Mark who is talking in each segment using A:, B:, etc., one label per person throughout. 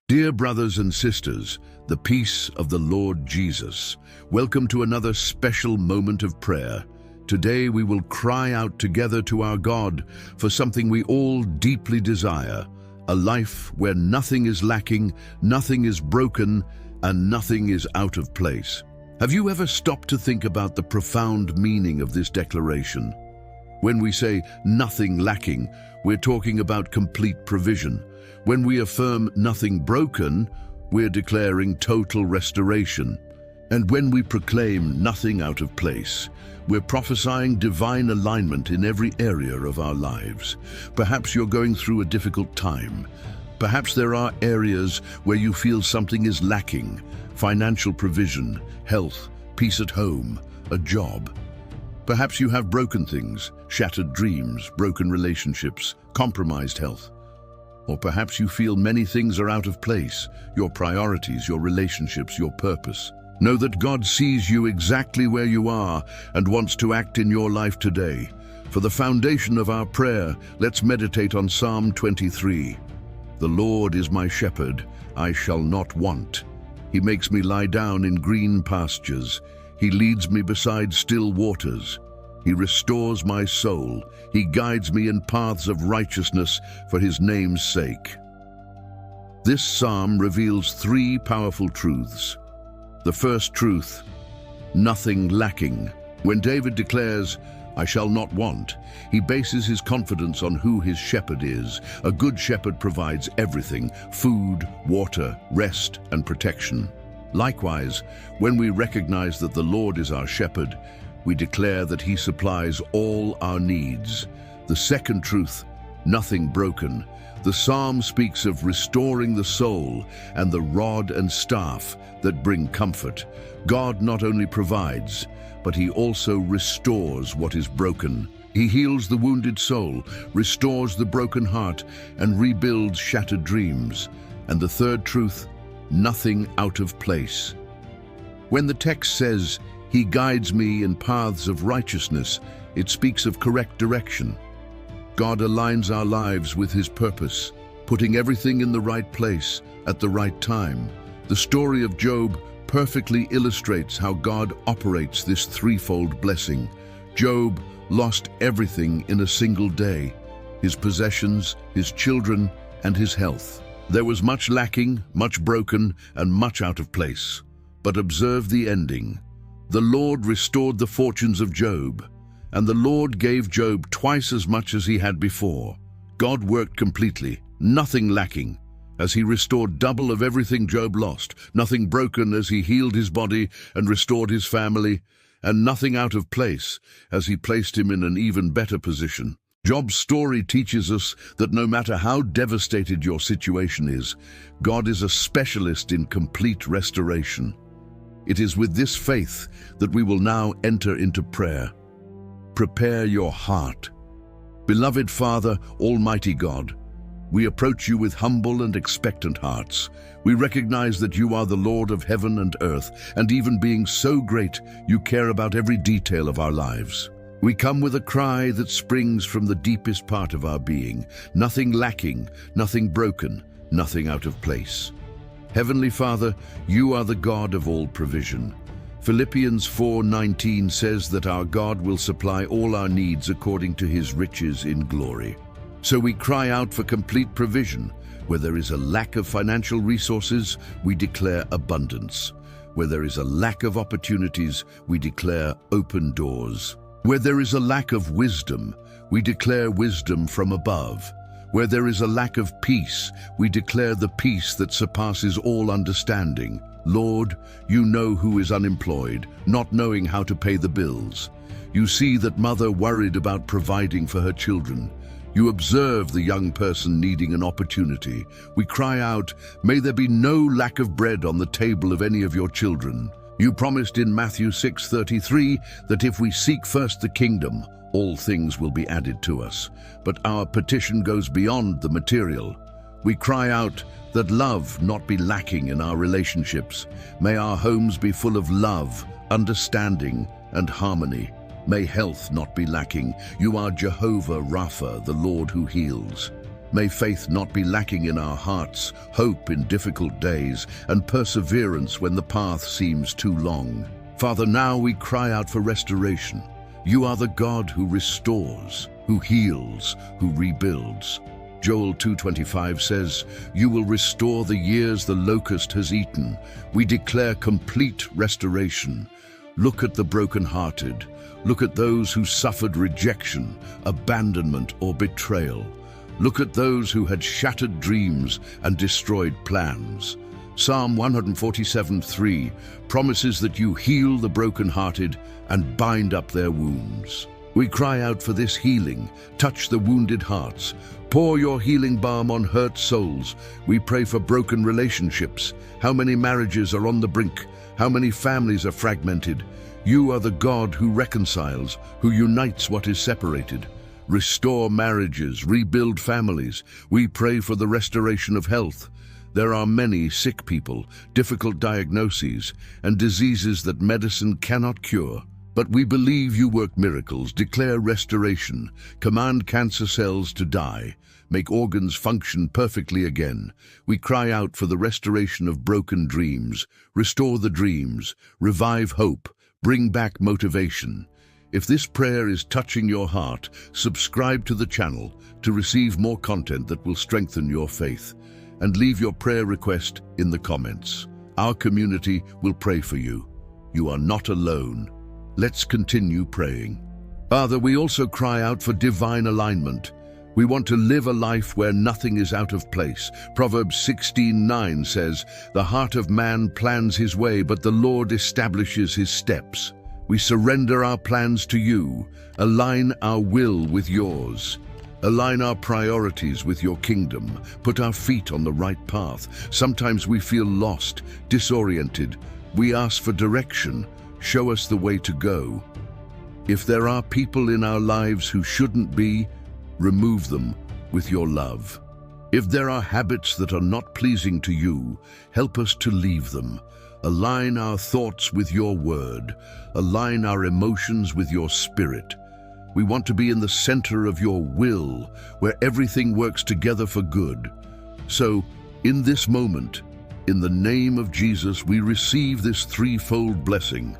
A: Dear brothers and sisters, the peace of the Lord Jesus, welcome to another special moment of prayer. Today we will cry out together to our God for something we all deeply desire, a life where nothing is lacking, nothing is broken, and nothing is out of place. Have you ever stopped to think about the profound meaning of this declaration? When we say nothing lacking, we're talking about complete provision. When we affirm nothing broken, we're declaring total restoration. And when we proclaim nothing out of place, we're prophesying divine alignment in every area of our lives. Perhaps you're going through a difficult time. Perhaps there are areas where you feel something is lacking: financial provision, health, peace at home, a job. Perhaps you have broken things, shattered dreams, broken relationships, compromised health. Or perhaps you feel many things are out of place: your priorities, your relationships, your purpose. Know that God sees you exactly where you are and wants to act in your life today. For the foundation of our prayer, let's meditate on Psalm 23. The Lord is my shepherd, I shall not want. He makes me lie down in green pastures. He leads me beside still waters. He restores my soul. He guides me in paths of righteousness for his name's sake. This psalm reveals three powerful truths. The first truth: nothing lacking. When David declares, "I shall not want," he bases his confidence on who his shepherd is. A good shepherd provides everything: food, water, rest, and protection. Likewise, when we recognize that the Lord is our shepherd, we declare that he supplies all our needs. The second truth: nothing broken. The psalm speaks of restoring the soul and the rod and staff that bring comfort. God not only provides, but he also restores what is broken. He heals the wounded soul, restores the broken heart, and rebuilds shattered dreams. And the third truth: nothing out of place. When the text says, "He guides me in paths of righteousness," it speaks of correct direction. God aligns our lives with his purpose, putting everything in the right place at the right time. The story of Job perfectly illustrates how God operates this threefold blessing. Job lost everything in a single day: his possessions, his children, and his health. There was much lacking, much broken, and much out of place. But observe the ending. The Lord restored the fortunes of Job, and the Lord gave Job twice as much as he had before. God worked completely, nothing lacking, as he restored double of everything Job lost, nothing broken as he healed his body and restored his family, and nothing out of place as he placed him in an even better position. Job's story teaches us that no matter how devastated your situation is, God is a specialist in complete restoration. It is with this faith that we will now enter into prayer. Prepare your heart. Beloved Father, Almighty God, we approach you with humble and expectant hearts. We recognize that you are the Lord of heaven and earth, and even being so great, you care about every detail of our lives. We come with a cry that springs from the deepest part of our being: nothing lacking, nothing broken, nothing out of place. Heavenly Father, you are the God of all provision. Philippians 4:19 says that our God will supply all our needs according to his riches in glory. So we cry out for complete provision. Where there is a lack of financial resources, we declare abundance. Where there is a lack of opportunities, we declare open doors. Where there is a lack of wisdom, we declare wisdom from above. Where there is a lack of peace, we declare the peace that surpasses all understanding. Lord, you know who is unemployed, not knowing how to pay the bills. You see that mother worried about providing for her children. You observe the young person needing an opportunity. We cry out, may there be no lack of bread on the table of any of your children. You promised in Matthew 6:33 that if we seek first the kingdom, all things will be added to us. But our petition goes beyond the material. We cry out that love not be lacking in our relationships. May our homes be full of love, understanding, and harmony. May health not be lacking. You are Jehovah Rapha, the Lord who heals. May faith not be lacking in our hearts, hope in difficult days, and perseverance when the path seems too long. Father, now we cry out for restoration. You are the God who restores, who heals, who rebuilds. Joel 2:25 says, "You will restore the years the locust has eaten." We declare complete restoration. Look at the brokenhearted. Look at those who suffered rejection, abandonment, or betrayal. Look at those who had shattered dreams and destroyed plans. Psalm 147:3 promises that you heal the brokenhearted and bind up their wounds. We cry out for this healing. Touch the wounded hearts. Pour your healing balm on hurt souls. We pray for broken relationships. How many marriages are on the brink? How many families are fragmented? You are the God who reconciles, who unites what is separated. Restore marriages, rebuild families. We pray for the restoration of health. There are many sick people, difficult diagnoses, and diseases that medicine cannot cure. But we believe you work miracles, declare restoration, command cancer cells to die, make organs function perfectly again. We cry out for the restoration of broken dreams, restore the dreams, revive hope, bring back motivation. If this prayer is touching your heart, subscribe to the channel to receive more content that will strengthen your faith. And leave your prayer request in the comments. Our community will pray for you. You are not alone. Let's continue praying. Father, we also cry out for divine alignment. We want to live a life where nothing is out of place. Proverbs 16:9 says, "The heart of man plans his way, but the Lord establishes his steps." We surrender our plans to you. Align our will with yours. Align our priorities with your kingdom. Put our feet on the right path. Sometimes we feel lost, disoriented. We ask for direction. Show us the way to go. If there are people in our lives who shouldn't be, remove them with your love. If there are habits that are not pleasing to you, help us to leave them. Align our thoughts with your word. Align our emotions with your spirit. We want to be in the center of your will, where everything works together for good. So, in this moment, in the name of Jesus, we receive this threefold blessing.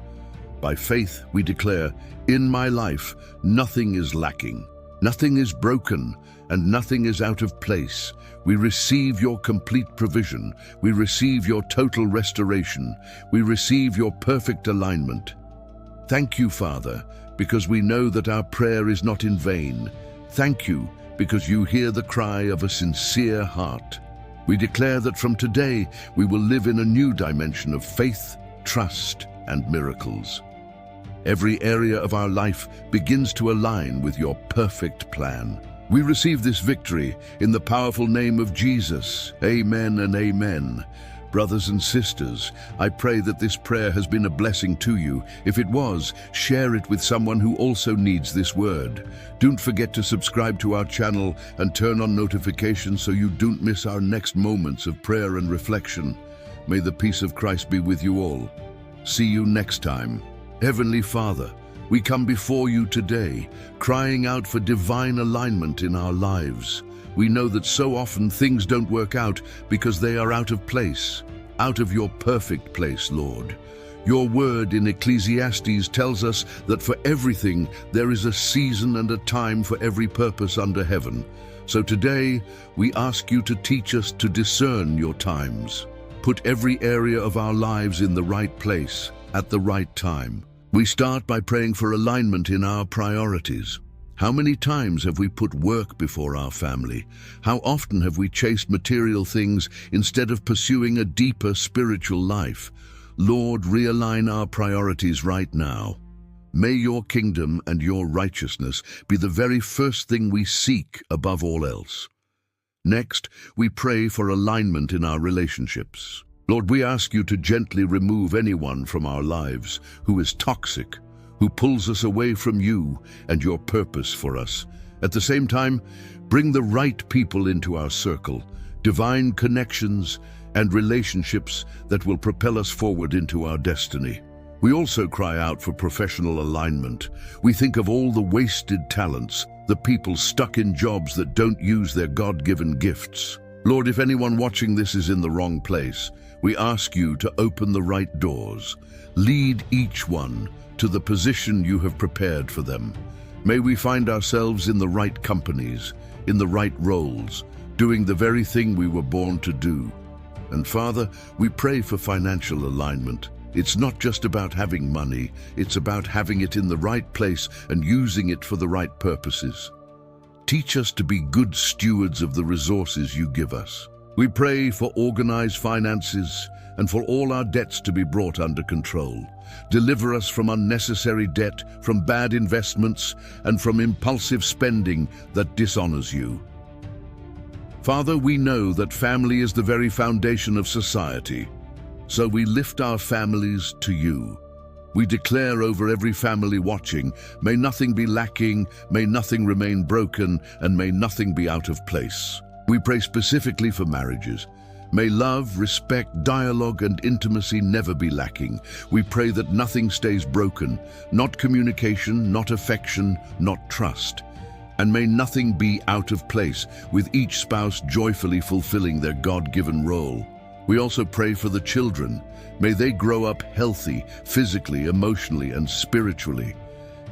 A: By faith, we declare, in my life, nothing is lacking, nothing is broken, and nothing is out of place. We receive your complete provision. We receive your total restoration. We receive your perfect alignment. Thank you, Father, because we know that our prayer is not in vain. Thank you, because you hear the cry of a sincere heart. We declare that from today, we will live in a new dimension of faith, trust, and miracles. Every area of our life begins to align with your perfect plan. We receive this victory in the powerful name of Jesus. Amen and amen. Brothers and sisters, I pray that this prayer has been a blessing to you. If it was, share it with someone who also needs this word. Don't forget to subscribe to our channel and turn on notifications so you don't miss our next moments of prayer and reflection. May the peace of Christ be with you all. See you next time. Heavenly Father, we come before you today, crying out for divine alignment in our lives. We know that so often things don't work out because they are out of place, out of your perfect place, Lord. Your word in Ecclesiastes tells us that for everything there is a season and a time for every purpose under heaven. So today we ask you to teach us to discern your times. Put every area of our lives in the right place, at the right time. We start by praying for alignment in our priorities. How many times have we put work before our family? How often have we chased material things instead of pursuing a deeper spiritual life? Lord, realign our priorities right now. May your kingdom and your righteousness be the very first thing we seek above all else. Next, we pray for alignment in our relationships. Lord, we ask you to gently remove anyone from our lives who is toxic, who pulls us away from you and your purpose for us. At the same time, bring the right people into our circle, divine connections and relationships that will propel us forward into our destiny. We also cry out for professional alignment. We think of all the wasted talents, the people stuck in jobs that don't use their God-given gifts. Lord, if anyone watching this is in the wrong place, we ask you to open the right doors. Lead each one to the position you have prepared for them. May we find ourselves in the right companies, in the right roles, doing the very thing we were born to do. And Father, we pray for financial alignment. It's not just about having money, it's about having it in the right place and using it for the right purposes. Teach us to be good stewards of the resources you give us. We pray for organized finances and for all our debts to be brought under control. Deliver us from unnecessary debt, from bad investments, and from impulsive spending that dishonors you. Father, we know that family is the very foundation of society. So we lift our families to you. We declare over every family watching, may nothing be lacking, may nothing remain broken, and may nothing be out of place. We pray specifically for marriages. May love, respect, dialogue, and intimacy never be lacking. We pray that nothing stays broken, not communication, not affection, not trust. And may nothing be out of place, with each spouse joyfully fulfilling their God-given role. We also pray for the children. May they grow up healthy, physically, emotionally, and spiritually.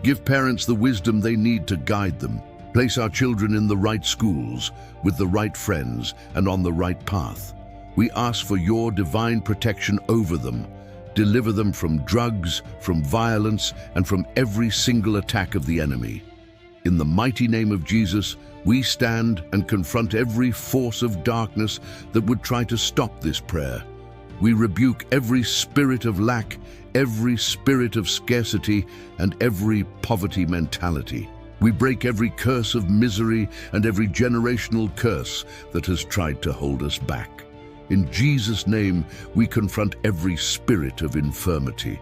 A: Give parents the wisdom they need to guide them. Place our children in the right schools, with the right friends, and on the right path. We ask for your divine protection over them. Deliver them from drugs, from violence, and from every single attack of the enemy. In the mighty name of Jesus, we stand and confront every force of darkness that would try to stop this prayer. We rebuke every spirit of lack, every spirit of scarcity, and every poverty mentality. We break every curse of misery and every generational curse that has tried to hold us back. In Jesus' name, we confront every spirit of infirmity.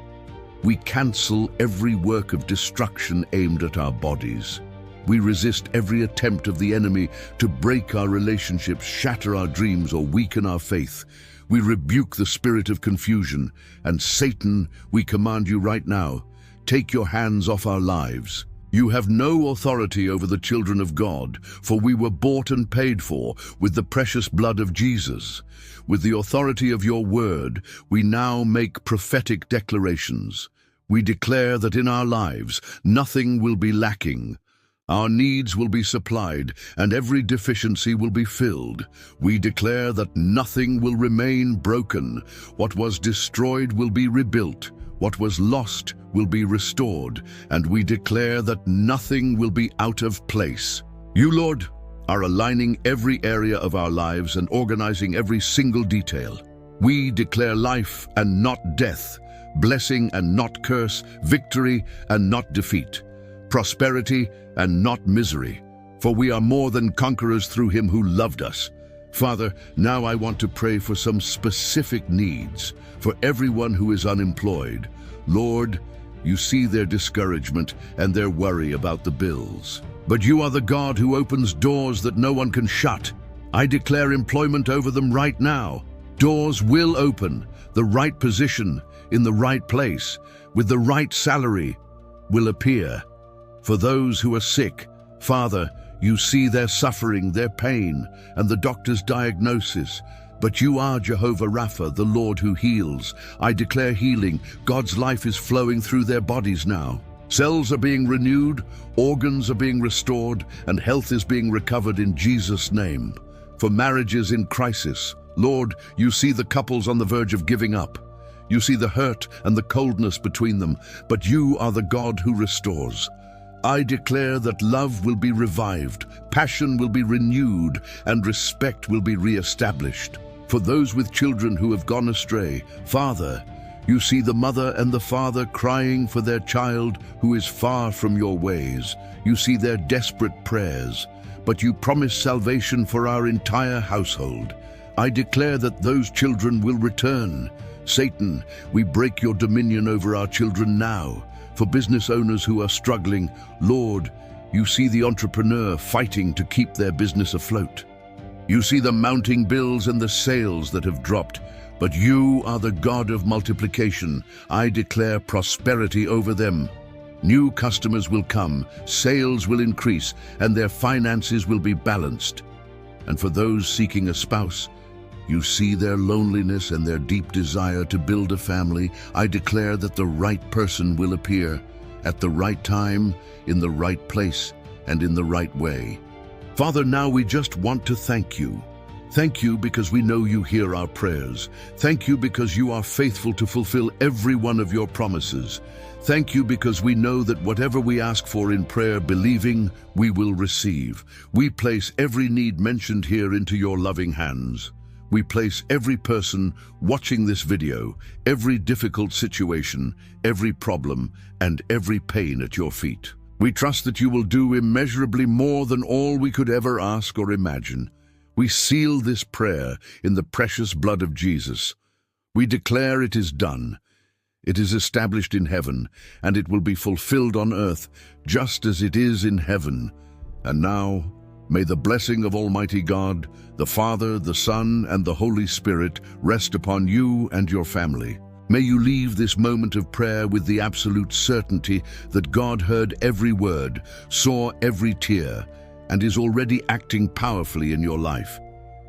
A: We cancel every work of destruction aimed at our bodies. We resist every attempt of the enemy to break our relationships, shatter our dreams, or weaken our faith. We rebuke the spirit of confusion, and Satan, we command you right now, take your hands off our lives. You have no authority over the children of God, for we were bought and paid for with the precious blood of Jesus. With the authority of your word, we now make prophetic declarations. We declare that in our lives, nothing will be lacking. Our needs will be supplied, and every deficiency will be filled. We declare that nothing will remain broken. What was destroyed will be rebuilt. What was lost will be restored. And we declare that nothing will be out of place. You, Lord, are aligning every area of our lives and organizing every single detail. We declare life and not death, blessing and not curse, victory and not defeat, prosperity and not misery, for we are more than conquerors through him who loved us. Father, now I want to pray for some specific needs, for everyone who is unemployed. Lord, you see their discouragement and their worry about the bills. But you are the God who opens doors that no one can shut. I declare employment over them right now. Doors will open, the right position, in the right place, with the right salary, will appear. For those who are sick, Father, you see their suffering, their pain, and the doctor's diagnosis. But you are Jehovah Rapha, the Lord who heals. I declare healing. God's life is flowing through their bodies now. Cells are being renewed, organs are being restored, and health is being recovered in Jesus' name. For marriages in crisis, Lord, you see the couples on the verge of giving up. You see the hurt and the coldness between them, but you are the God who restores. I declare that love will be revived, passion will be renewed, and respect will be re-established. For those with children who have gone astray, Father, you see the mother and the father crying for their child who is far from your ways. You see their desperate prayers, but you promise salvation for our entire household. I declare that those children will return. Satan, we break your dominion over our children now. For business owners who are struggling, Lord, you see the entrepreneur fighting to keep their business afloat. You see the mounting bills and the sales that have dropped, but you are the God of multiplication. I declare prosperity over them. New customers will come, sales will increase, and their finances will be balanced. And for those seeking a spouse, you see their loneliness and their deep desire to build a family. I declare that the right person will appear at the right time, in the right place, and in the right way. Father, now we just want to thank you. Thank you because we know you hear our prayers. Thank you because you are faithful to fulfill every one of your promises. Thank you because we know that whatever we ask for in prayer, believing, we will receive. We place every need mentioned here into your loving hands. We place every person watching this video, every difficult situation, every problem, and every pain at your feet. We trust that you will do immeasurably more than all we could ever ask or imagine. We seal this prayer in the precious blood of Jesus. We declare it is done. It is established in heaven, and it will be fulfilled on earth, just as it is in heaven. And now, may the blessing of Almighty God, the Father, the Son, and the Holy Spirit rest upon you and your family. May you leave this moment of prayer with the absolute certainty that God heard every word, saw every tear, and is already acting powerfully in your life.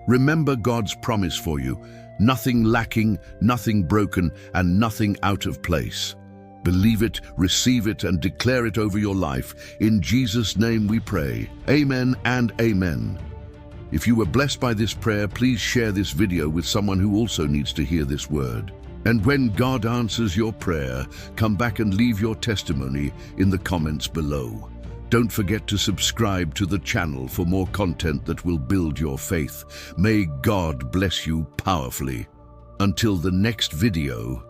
A: Remember God's promise for you: nothing lacking, nothing broken, and nothing out of place. Believe it, receive it, and declare it over your life. In Jesus' name we pray. Amen and amen. If you were blessed by this prayer, please share this video with someone who also needs to hear this word. And when God answers your prayer, come back and leave your testimony in the comments below. Don't forget to subscribe to the channel for more content that will build your faith. May God bless you powerfully. Until the next video,